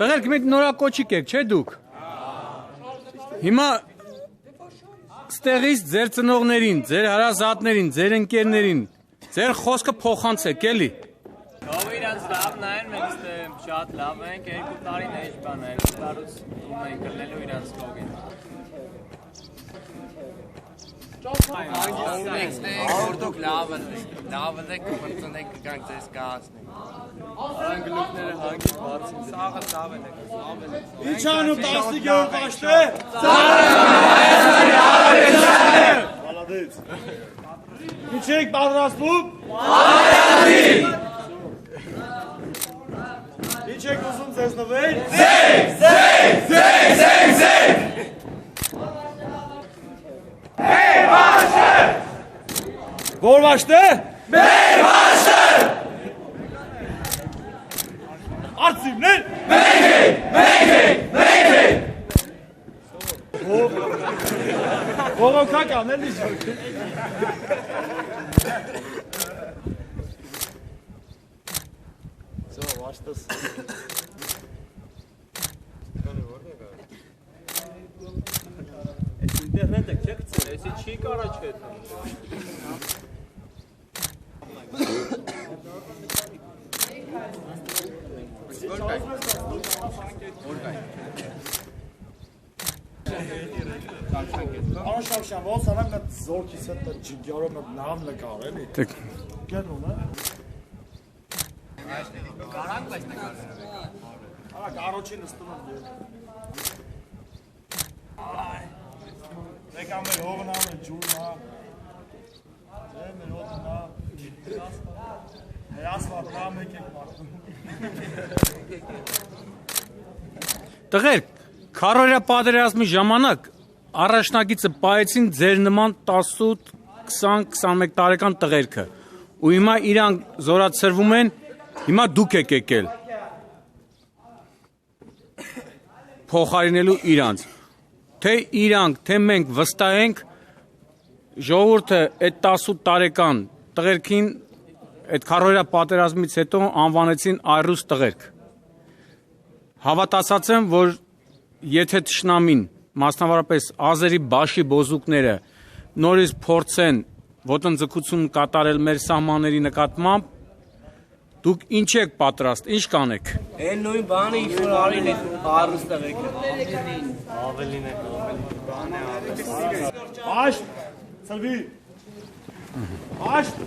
Տղերք մենք նորակոչիկ եք, չէ դուք։ Հիմա ստեղից ձեր ծնողներին, ձեր հարազատներին, ձեր ընկերներին, ձեր խոսքը փոխանցեք, էլի։ Ով իրանց լավն այն, մենք շատ լավ ենք, 2 տարին էջ բան է, 2 տարուց ում ենք կլնելու իրանց կողին։ Մենք որդուք լավն եք, կպրծնենք կկանք ձեզ կահացնենք։ Արան գլուկները հանգից բարձին, սաղը լավ են եք։ Իչանում 15-ով պաշտ է։ Մալադեց։ Ինչ եք պատրաստվում։ Ինչ եք ուզում ձեզ նվեր։ Զեկ։ Մեր վաշտը։ Որ վաշտը։ Մեր վաշտը։ Արծիվներ։ Մենք ենք։ Բողոքական էլի շարք։ Սո վաշտս։ Ինտերնետ եք չեք ցել, էսի չի կարա չէ։ Անշավշան, ոնց անեմ նա զորքիս հետ ջիգյարով նավ նկար, էլի։ Գնում է։ Կարանք բայց նկարել։ Արակ առաջին նստում եմ։ Եկա մեր հողնա, մեր ջուրնա։ Մեր հողնա։ Հրասվատնա մեկ եք մարդում։ Տղերք, քարորյա պատերազմի ժամանակ առաջնագիծը պահեցին ձեր նման 18, 20, 21 տարեկան տղերքը։ Ու հիմա իրանք զորացրվում են, հիմա դուք եք եկել փոխարինելու իրանց։ Թե իրանք, թե մենք վստահ ենք, ժողովուրդը այդ 18 տարեկան տղերքին այդ քարորյա պատերազմից հետո անվանեցին այռուս տղերք։ Հավատացած եմ, որ եթե թշնամին, մասնավորապես ազերի բաշի բոզուկները նորից փորձեն ոտնձգություն կատարել մեր սահմանների նկատմամբ, դուք ինչ եք պատրաստ, ինչ կանեք։ Այն նույն բանը ինչ որ արին է առուս տղեկ։ Ավելին է, բան է ավելի։ Աշտ, ծրվի։ Աշտ։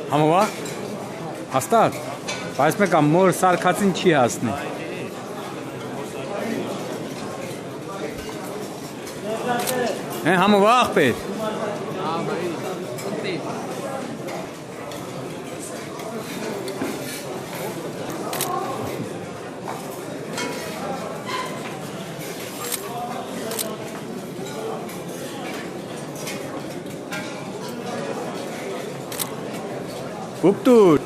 Համովա հաստատ բայց մեկը մոր սարկածին չի հասնի համովա աղբեր Ուպտուր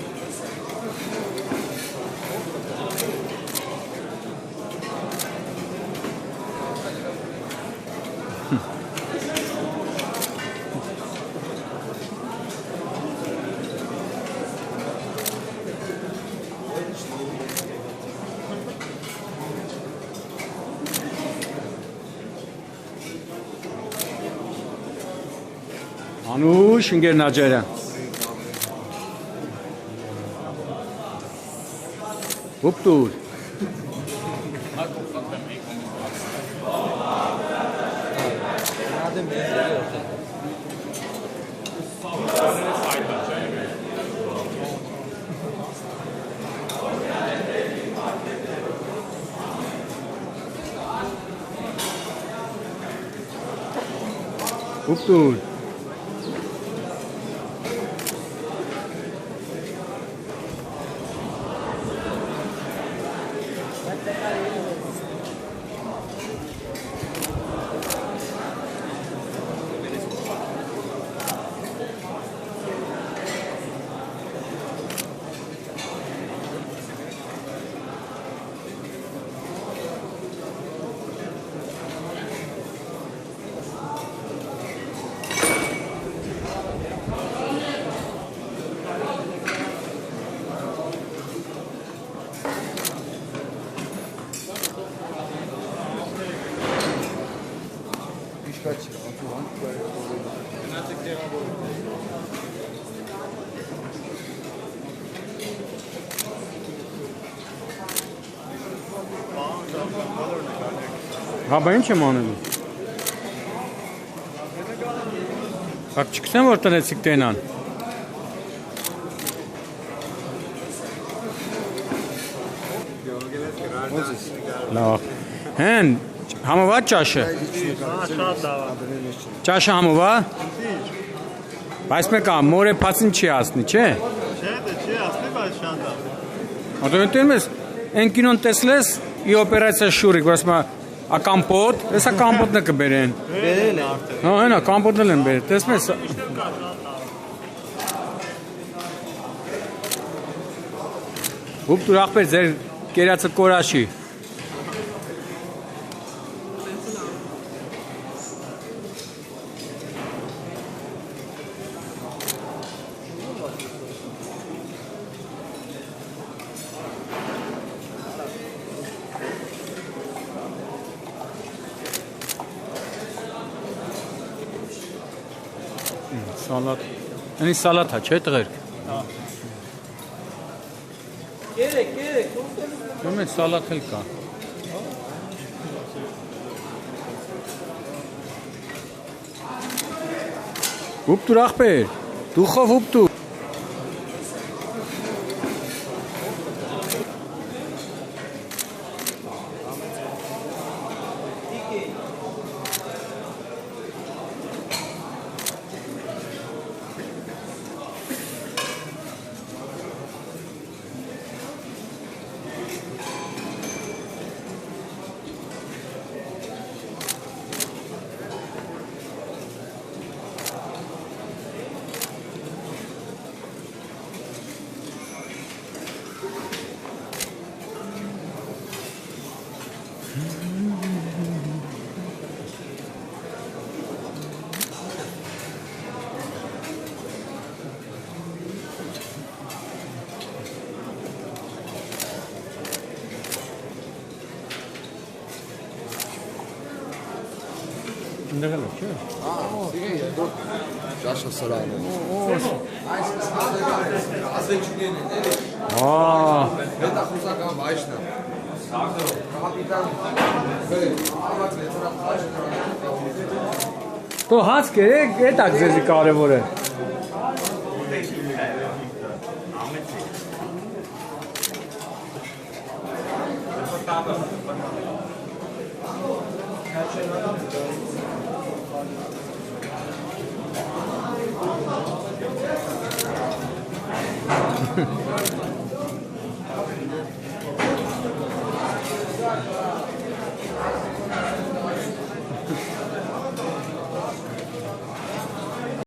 Անուշ ընկեր նաջերը Ուպտուր Ուպտուր Հա, բա ինչ եմ անելու Հակ չկսեմ, որ տնեցիք տենան Լավ Հեն, համովա ճաշը Ճաշը համովա Բայց մեկա, մոր է պացին չի ասնի, չէ? Չէ, չի ասնի, բայց շատ Ատո ընտեն մեզ, են կինոն տեսլես ի օպերացիա շուրիկ, որ ասմա Ակամպոտ, եսա կամպոտն է կբերեն Բերեն է արդեն Հա, հենա, կամպոտն են բերեն, տեսմես Հուպ տուր աղբեր, ձեր կերացը կորաշի Սալատ, այնի սալատ հա, չէ տղերք Կերեք Դում են սալատ էլ կա Ուպ տուր աղբեր, դուխով ուպ տուր Ընդեղել է, չէ՞։ Ճաշը սրանը։ Հետա խուսական բայշնա։ Դու հաց կերեք, էտա ձեզի կարևոր է։